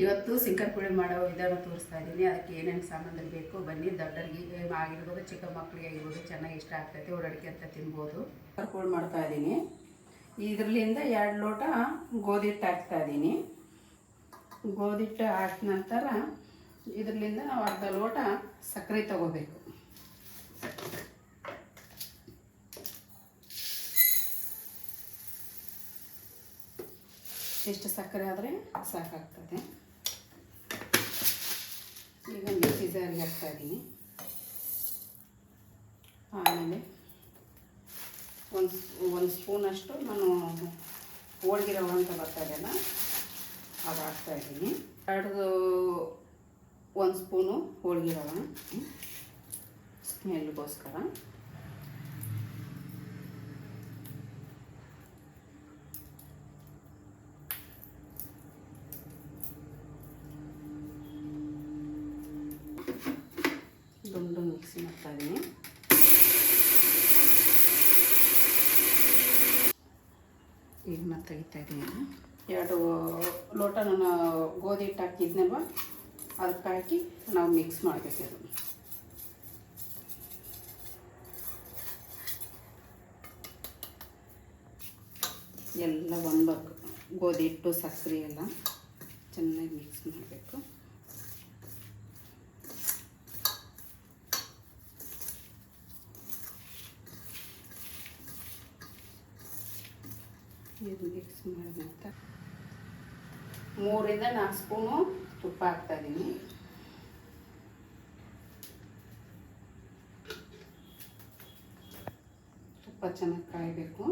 ಇವತ್ತು ಸಿಂಕರ್ಪುಳಿ ಮಾಡೋ ವಿಧಾನ ತೋರಿಸ್ತಾ ಇದ್ದೀನಿ. ಅದಕ್ಕೆ ಏನೇನು ಸಾಮಾನು ಬೇಕು ಬನ್ನಿ. ದೊಡ್ಡರಿಗೆ ಆಗಿರ್ಬೋದು, ಚಿಕ್ಕ ಮಕ್ಕಳಿಗೆ ಆಗಿರ್ಬೋದು, ಚೆನ್ನಾಗಿ ಇಷ್ಟ ಆಗ್ತೈತೆ, ಓಡಾಡಿಕೆ ಅಂತ ತಿನ್ಬೋದು. ಸಿಂಕರ್ಪುಳಿ ಮಾಡ್ತಾ ಇದ್ದೀನಿ. ಇದರಲ್ಲಿಂದ 2 ಲೋಟ ಗೋಧಿ ಹಿಟ್ಟು ಹಾಕ್ತಾ ಇದ್ದೀನಿ. ಗೋಧಿ ಹಿಟ್ಟು ಹಾಕಿದ ನಂತರ ಇದರಲ್ಲಿಂದ ನಾವು ಅರ್ಧ ಲೋಟ ಸಕ್ಕರೆ ತಗೋಬೇಕು. ಎಷ್ಟು ಸಕ್ಕರೆ ಆದರೆ ಸಾಕಾಗ್ತದೆ. ಈಗ ಮಿಕ್ಸಿ ಜಾರಿಗೆ ಹಾಕ್ತಾ ಇದ್ದೀನಿ. ಆಮೇಲೆ ಒಂದು ಸ್ಪೂನಷ್ಟು ನಾನು ಹೋಳಿಗೆ ರವೆ ಅಂತ ಬರ್ತಾ ಇದೆಯಲ್ಲ ಅದು ಹಾಕ್ತಾ ಇದ್ದೀನಿ. 1 ಸ್ಪೂನು ಹೋಳಿಗೆ ರವೆ ಸ್ಮೆಲ್ಗೋಸ್ಕರ. ದುಂಡು ಮಿಕ್ಸಿ ಮಾಡ್ತಾ ಇದ್ದೀನಿ. ಈಗ ಮತ್ತೆ ತೆಗಿತಾ ಇದ್ದೀನಿ. 2 ಲೋಟ ನಾನು ಗೋಧಿ ಹಿಟ್ಟು ಹಾಕಿದ್ನಲ್ವ ಅದಕ್ಕೆ ಹಾಕಿ ನಾವು ಮಿಕ್ಸ್ ಮಾಡಬೇಕಿದು. ಎಲ್ಲ ಒಂದಕ್ಕೆ ಗೋಧಿ ಹಿಟ್ಟು ಸಕ್ಕರೆ ಎಲ್ಲ ಚೆನ್ನಾಗಿ ಮಿಕ್ಸ್ ಮಾಡಬೇಕು. ಇದು ಮಿಕ್ಸ್ ಮಾಡಿದ ನಂತರ 3 ರಿಂದ 4 ಸ್ಪೂನು ತುಪ್ಪ ಹಾಕ್ತಾ ಇದ್ದೀನಿ. ತುಪ್ಪ ಚೆನ್ನಾಗಿ ಕಾಯಬೇಕು.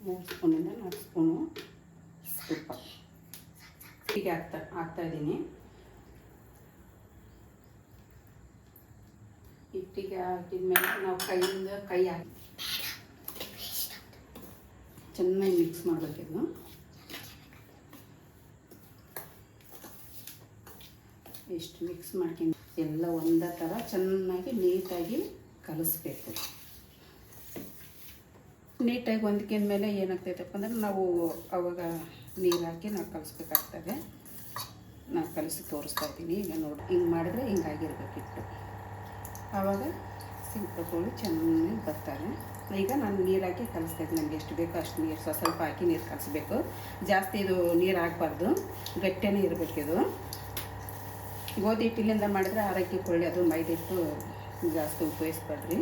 3 ಸ್ಪೂನಿಂದ 4 ಸ್ಪೂನು ತುಪ್ಪ ಹೀಗೆ ಹಾಕ್ತಾ ಇದ್ದೀನಿ. ಹಿಟ್ಟಿಗೆ ಹಾಕಿದ್ಮೇಲೆ ನಾವು ಕೈಯಿಂದ ಕೈ ಹಾಕಿ ಚೆನ್ನಾಗಿ ಮಿಕ್ಸ್ ಮಾಡಬೇಕಿದ್ದು. ಎಷ್ಟು ಮಿಕ್ಸ್ ಮಾಡ್ಕೊಂಡು ಎಲ್ಲ ಒಂದೇ ಥರ ಚೆನ್ನಾಗಿ ನೀಟಾಗಿ ಕಲಿಸ್ಬೇಕು. ನೀಟಾಗಿ ಹೊಂದ್ಕೊಂಡ ಮೇಲೆ ಏನಾಗ್ತೈತಪ್ಪ ಅಂದ್ರೆ ನಾವು ಅವಾಗ ನೀರು ಹಾಕಿ ನಾವು ಕಲಿಸ್ಬೇಕಾಗ್ತದೆ. ನಾನು ಕಲಿಸಿ ತೋರಿಸ್ತಾ ಇದ್ದೀನಿ. ಈಗ ನೋಡಿ ಹಿಂಗೆ ಮಾಡಿದ್ರೆ ಹಿಂಗಾಗಿರ್ಬೇಕಿತ್ತು. ಆವಾಗ ಸಿಂಕರ್ಪುಳಿ ಚೆನ್ನಾಗಿ ಬರ್ತಾರೆ. ಈಗ ನಾನು ನೀರು ಹಾಕಿ ಕಲಿಸ್ತಾ ಇದ್ದೀನಿ. ನನಗೆ ಎಷ್ಟು ಬೇಕೋ ಅಷ್ಟು ನೀರು ಸ್ವಲ್ಪ ಹಾಕಿ ನೀರು ಕಲಿಸ್ಬೇಕು. ಜಾಸ್ತಿ ಇದು ನೀರು ಹಾಕಬಾರ್ದು, ಗಟ್ಟಿನೇ ಇರಬೇಕಿದು. ಗೋಧಿ ಹಿಟ್ಟಿನಿಂದ ಮಾಡಿದ್ರೆ ಆರೋಗ್ಯಕ್ಕೆ ಒಳ್ಳೆಯದು. ಮೈದಾ ಹಿಟ್ಟು ಜಾಸ್ತಿ ಉಪಯೋಗಿಸ್ಬೇಡ್ರಿ.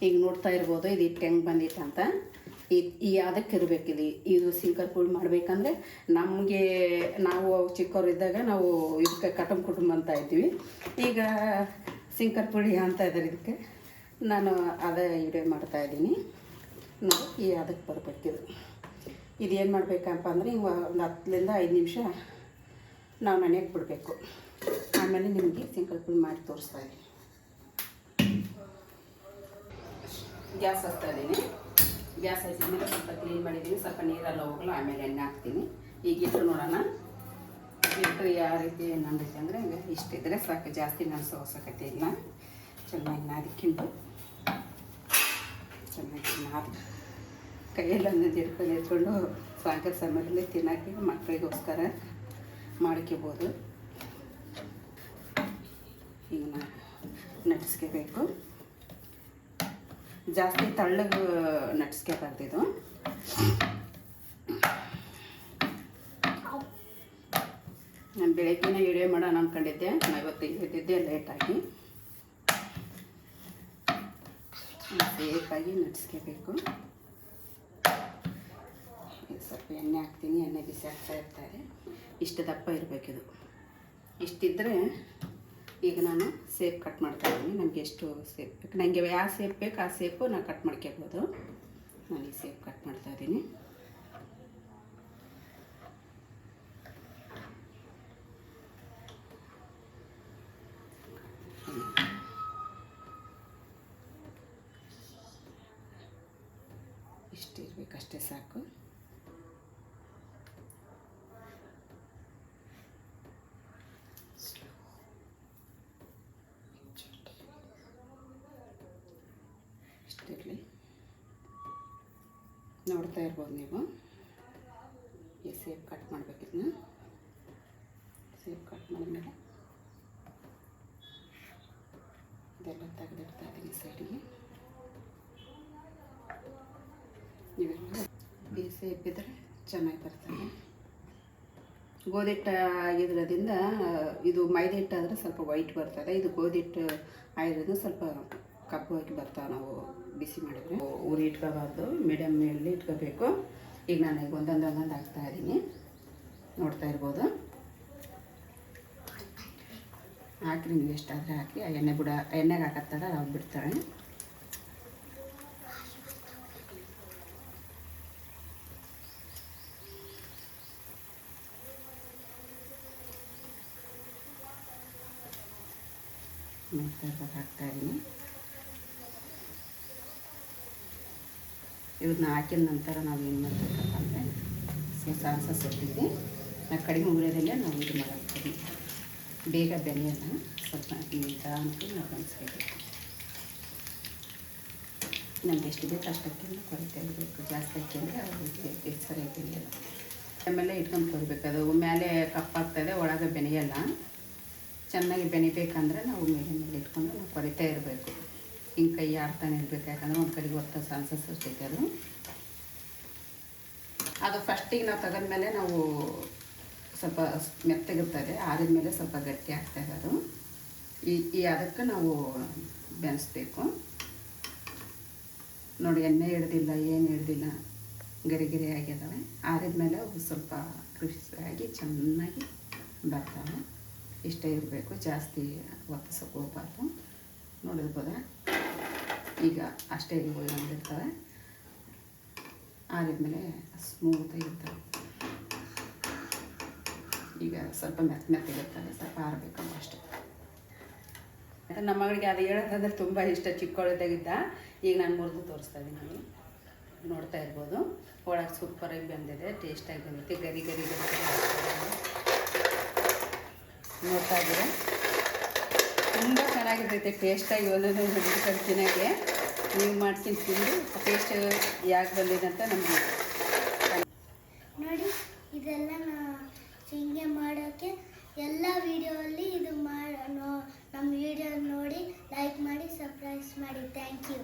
ಈಗ ನೋಡ್ತಾ ಇರ್ಬೋದು ಇದು ಹಿಟ್ಟು ಹೆಂಗೆ ಬಂದಿತ್ತು ಅಂತ. ಈ ಅದಕ್ಕೆ ಇರಬೇಕಿದು. ಇದು ಸಿಂಕರ್ಪುಳಿ ಮಾಡಬೇಕಂದ್ರೆ ನಮಗೆ ನಾವು ಚಿಕ್ಕವರಿದ್ದಾಗ ನಾವು ಇದಕ್ಕೆ ಕುಟುಂಬ ಅಂತ ಇದ್ವಿ. ಈಗ ಸಿಂಕರ್ಪುಳಿ ಅಂತ ಇದ್ದಾರೆ ಇದಕ್ಕೆ. ನಾನು ಅದೇ ವಿಡಿಯೋ ಮಾಡ್ತಾಯಿದ್ದೀನಿ ನೋಡಿ. ಈ ಅದಕ್ಕೆ ಬರಬೇಕಿದು. ಇದು ಏನು ಮಾಡಬೇಕಪ್ಪ ಅಂದರೆ ಹಿಂಗೆ ಒಂದು 10 ರಿಂದ 5 ನಿಮಿಷ ನಾವು ನೆನೆಯಕ್ಕೆ ಬಿಡಬೇಕು. ಆಮೇಲೆ ನಿಮಗೆ ಸಿಂಕರ್ಪುಳಿ ಮಾಡಿ ತೋರಿಸ್ತಾ ಇದ್ದೀನಿ. ಗ್ಯಾಸ್ ಹಚ್ತಾ ಇದ್ದೀನಿ. ಗ್ಯಾಸ್ ಹಚ್ಚಿದ್ಮೇಲೆ ಸ್ವಲ್ಪ ಕ್ಲೀನ್ ಮಾಡಿದ್ದೀನಿ. ಸ್ವಲ್ಪ ನೀರೆಲ್ಲ ಹೋಗಲ್ಲ. ಆಮೇಲೆ ಎಣ್ಣೆ ಹಾಕ್ತೀನಿ. ಈಗ ಇಟ್ಟು ನೋಡೋಣ. ಇಟ್ಟು ಯಾವ ರೀತಿ ನಂದೈತೆ ಅಂದರೆ ಈಗ ಇಷ್ಟಿದ್ರೆ ಸಾಕು. ಜಾಸ್ತಿ ನೆನೆಸೋಸಕತೆ ಇಲ್ಲ. ಚೆನ್ನಾಗಿ ನಾದಿಕ್ಕಿಂಟು ಚೆನ್ನಾಗಿ ನಾದಿ ಕೈಯೆಲ್ಲ ಎತ್ಕೊಂಡು ಸಾಯಂಕಾಲ ಸಮಯದಲ್ಲಿ ತಿನ್ನೋಕ್ಕೆ ಮಕ್ಕಳಿಗೋಸ್ಕರ ಮಾಡ್ಕೋಬೋದು. ಈಗ ನಟಿಸ್ಕೋಬೇಕು. ಜಾಸ್ತಿ ತಳ್ಳಗೆ ನಟಿಸ್ಕೋಬಾರ್ದಿದು. ನಾನು ಬೆಳಗ್ಗೆನೇ ವಿಡಿಯೋ ಮಾಡೋಣ ಅಂದ್ಕೊಂಡಿದ್ದೆ. ನಾನು ಇವತ್ತು ಎದ್ದಿದ್ದೆ ಲೇಟಾಗಿ. ಸೇಫಾಗಿ ನಟಿಸ್ಕೋಬೇಕು. ಸ್ವಲ್ಪ ಎಣ್ಣೆ ಹಾಕ್ತೀನಿ. ಎಣ್ಣೆ ಬಿಸಿ ಆಗ್ತಾ ಇರ್ತಾರೆ. ಇಷ್ಟು ದಪ್ಪ ಇರಬೇಕಿದು. ಇಷ್ಟಿದ್ದರೆ ಈಗ ನಾನು ಸೇಪ್ ಕಟ್ ಮಾಡ್ತಾ ಇದ್ದೀನಿ. ನಮಗೆ ಎಷ್ಟು ಸೇಪ್ ಬೇಕು, ನನಗೆ ಯಾವ ಸೇಪ್ ಬೇಕು ಆ ಸೇಪು ನಾನು ಕಟ್ ಮಾಡ್ಕೋಬೋದು. ನಾನು ಈ ಸೇಪ್ ಕಟ್ ಮಾಡ್ತಾ ಇದ್ದೀನಿ. ಇಷ್ಟು ಇರಬೇಕಷ್ಟೇ ಸಾಕು. ಇಷ್ಟಿರಲಿ. ನೋಡ್ತಾ ಇರ್ಬೋದು ನೀವು. ಈ ಸೇಪ್ ಕಟ್ ಮಾಡಬೇಕಿದ್ನ. ಸೇಪ್ ಕಟ್ ಮಾಡಿದ್ಮೇಲೆ ಇದೆಲ್ಲ ತೆಗೆದಿಡ್ತಾ ಇದ್ದೀನಿ ಸೈಡಿಗೆ. ಇವೆಲ್ಲ ಈ ಸೇಪ್ ಇದ್ದರೆ ಚೆನ್ನಾಗಿ ಬರ್ತದೆ. ಗೋಧಿ ಹಿಟ್ಟು ಆಗಿರೋದ್ರಿಂದ ಇದು ಮೈದಾ ಹಿಟ್ಟಾದರೆ ಸ್ವಲ್ಪ ವೈಟ್ ಬರ್ತದೆ. ಇದು ಗೋಧಿ ಹಿಟ್ಟು ಆಗಿರೋದ್ರಿಂದ ಸ್ವಲ್ಪ ಕಪ್ಪು ಬರ್ತಾವೆ ನಾವು ಬಿಸಿ ಮಾಡಿದರೆ. ಉರಿ ಇಟ್ಕೋಬಾರ್ದು, ಮೀಡಿಯಮ್ಮಲ್ಲಿ ಇಟ್ಕೋಬೇಕು. ಈಗ ನಾನು ಒಂದೊಂದು ಹಾಕ್ತಾಯಿದ್ದೀನಿ, ನೋಡ್ತಾ ಇರ್ಬೋದು. ಹಾಕಿ ನೀವು ಎಷ್ಟಾದರೆ ಹಾಕಿ. ಆ ಎಣ್ಣೆಗೆ ಹಾಕತ್ತಾಗ ಅವ್ರು ಬಿಡ್ತಾಳೆ. ನೋಡ್ತಾ ಇರ್ಬೋದು, ಹಾಕ್ತಾಯಿದ್ದೀನಿ. ಇವನ್ನ ಹಾಕಿದ ನಂತರ ನಾವು ಏನು ಮಾಡಬೇಕಪ್ಪ ಅಂದರೆ ಸಾಂಸ ಸೊಟ್ಟಿದ್ವಿ ಕಡಿಮೆ ಉರಿಯೋದಲ್ಲೇ ನಾವು ಇದು ಮಾಡಬೇಕು. ಬೇಗ ಬೆನೆಯಲ್ಲ, ಸ್ವಲ್ಪ ನಿಧಾನಕ್ಕೆ ನಾವು ಬೆಳೆಸ್ಬೇಕು. ನಮ್ಗೆ ಎಷ್ಟು ಬೇಕು ಅಷ್ಟಕ್ಕೆ ಕೊರಿತಾ ಇರಬೇಕು. ಜಾಸ್ತಿ ಹಾಕಿದರೆ ಅದು ಸರಿಯಾಗಿ ಬೆನೆಯಲ್ಲ. ಆಮೇಲೆ ಇಟ್ಕೊಂಡು ಕೊರಿಬೇಕು. ಅದು ಮೇಲೆ ಕಪ್ಪಾಗ್ತದೆ, ಒಳಗೆ ಬೆನೆಯಲ್ಲ. ಚೆನ್ನಾಗಿ ಬೆನಿಬೇಕಂದ್ರೆ ನಾವು ಮೇಲೆ ಇಟ್ಕೊಂಡು ನಾವು ಕೊರಿತಾ ಇರಬೇಕು. ಹಿಂಗೆ ಕೈ ಆಡ್ತಾನೆ ಇರಬೇಕು. ಯಾಕಂದರೆ ಒಂದು ಕಡೆಗೆ ಒತ್ತ ಸಾನ್ಸಸ್ ಅಷ್ಟೈತೆ. ಅದು ಫಸ್ಟಿಗೆ ನಾವು ತೆಗೆದ್ಮೇಲೆ ನಾವು ಸ್ವಲ್ಪ ಮೆತ್ತಗಿರ್ತದೆ, ಆರಿದ ಮೇಲೆ ಸ್ವಲ್ಪ ಗಟ್ಟಿ ಆಗ್ತದೆ. ಅದು ಅದಕ್ಕೆ ನಾವು ಬೆನೆಸ್ಬೇಕು. ನೋಡಿ, ಎಣ್ಣೆ ಹಿಡ್ದಿಲ್ಲ, ಏನು ಹಿಡ್ದಿಲ್ಲ, ಗರಿ ಆಗಿದ್ದಾವೆ. ಆರಿದ ಮೇಲೆ ಅವು ಸ್ವಲ್ಪ ಕ್ರಿಸ್ಪಿಯಾಗಿ ಚೆನ್ನಾಗಿ ಬರ್ತಾವೆ. ಇಷ್ಟೇ ಇರಬೇಕು, ಜಾಸ್ತಿ ಒತ್ತಿಸೋಕೆ ಹೋಗ್ಬಾರ್ದು. ನೋಡಿರ್ಬೋದ, ಈಗ ಅಷ್ಟೇ ಇರ್ತವೆ. ಆರಿದ್ಮೇಲೆ ಸ್ಮೂತಾಗಿರ್ತವೆ. ಈಗ ಸ್ವಲ್ಪ ಮೆತ್ತಗಿರ್ತವೆ, ಸ್ವಲ್ಪ ಆರಬೇಕಲ್ಲ ಅಷ್ಟೇ. ನಮ್ಮ ಮಗಳಿಗೆ ಅದು ಹೇಳೋದಂದ್ರೆ ತುಂಬ ಇಷ್ಟ. ಚಿಕ್ಕವಳಿದ್ದಾಗಿದ್ದ. ಈಗ ನಾನು ಮುರಿದು ತೋರಿಸ್ತಾ ಇದ್ದೀನಿ. ನೋಡ್ತಾ ಇರ್ಬೋದು, ಒಳಗೆ ಸೂಪರಾಗಿ ಬಂದಿದೆ, ಟೇಸ್ಟಾಗಿ ಬಂದಿದೆ. ಗರಿ ನೋಡ್ತಾ ಇದ್ದೀರಾ, ತುಂಬ ಚೆನ್ನಾಗಿರ್ತೈತೆ. ಟೇಸ್ಟಾಗಿ ಒಂದೊಂದು ಹಿಡ್ಕೊಂಡು ತಿನ್ನೋಕ್ಕೆ. ನೀವು ಮಾಡ್ತೀನಿ ತಿಂದು ಟೇಸ್ಟ್ ಯಾಕೆ ಬಂದಿದೆ ಅಂತ ನಮಗೆ ನೋಡಿ. ಇದೆಲ್ಲ ಹಿಂಗೆ ಮಾಡೋಕ್ಕೆ ಎಲ್ಲ ವಿಡಿಯೋಲ್ಲಿ ಇದು ನಮ್ಮ ವಿಡಿಯೋ ನೋಡಿ ಲೈಕ್ ಮಾಡಿ, ಸಬ್ಸ್ಕ್ರೈಬ್ ಮಾಡಿ. Thank you.